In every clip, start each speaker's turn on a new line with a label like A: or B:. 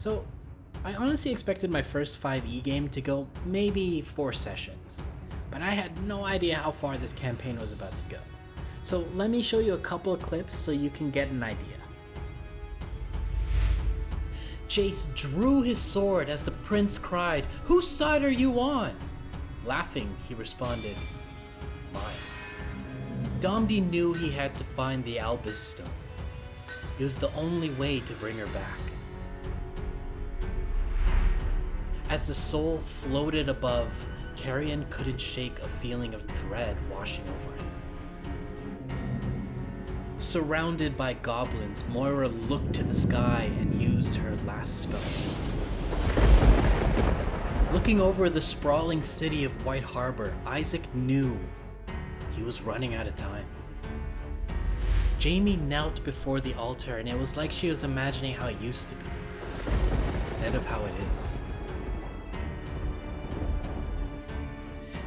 A: So, I honestly expected my first 5e game to go maybe 4 sessions, but I had no idea how far this campaign was about to go. So let me show you a couple of clips so you can get an idea. Jace drew his sword as the prince cried, "Whose side are you on?" Laughing, he responded, "Mine." Domdi knew he had to find the Albus Stone. It was the only way to bring her back. As the soul floated above, Carrion couldn't shake a feeling of dread washing over him. Surrounded by goblins, Moira looked to the sky and used her last spell slot. Looking over the sprawling city of White Harbor, Isaac knew he was running out of time. Jamie knelt before the altar, and it was like she was imagining how it used to be, instead of how it is.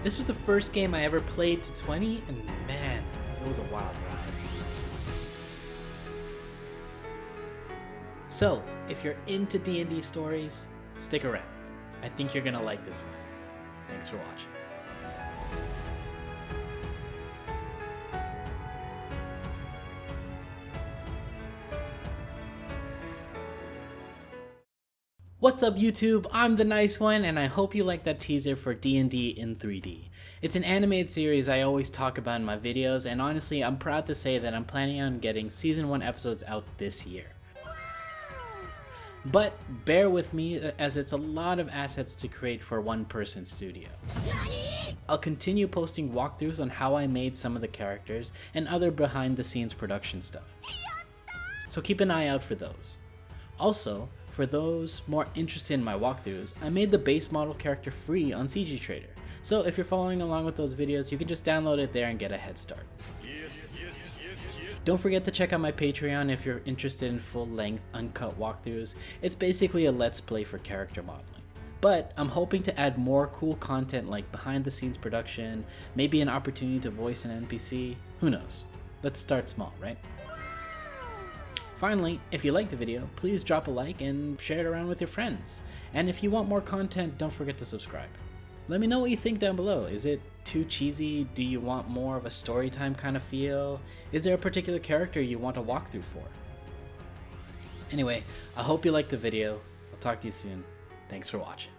A: This was the first game I ever played to 20, and man, it was a wild ride. So, if you're into D&D stories, stick around. I think you're gonna like this one. Thanks for watching. What's up YouTube? I'm the Nice One, and I hope you liked that teaser for D&D in 3D. It's an animated series I always talk about in my videos, and honestly I'm proud to say that I'm planning on getting Season 1 episodes out this year. But bear with me as it's a lot of assets to create for one person studio. I'll continue posting walkthroughs on how I made some of the characters and other behind the scenes production stuff. So keep an eye out for those. Also, for those more interested in my walkthroughs, I made the base model character free on CG Trader. So if you're following along with those videos, you can just download it there and get a head start. Don't forget to check out my Patreon if you're interested in full-length, uncut walkthroughs. It's basically a let's play for character modeling. But I'm hoping to add more cool content like behind-the-scenes production, maybe an opportunity to voice an NPC, who knows? Let's start small, right? Finally, if you liked the video, please drop a like and share it around with your friends. And if you want more content, don't forget to subscribe. Let me know what you think down below. Is it too cheesy? Do you want more of a story time kind of feel? Is there a particular character you want a walkthrough for? Anyway, I hope you liked the video. I'll talk to you soon. Thanks for watching.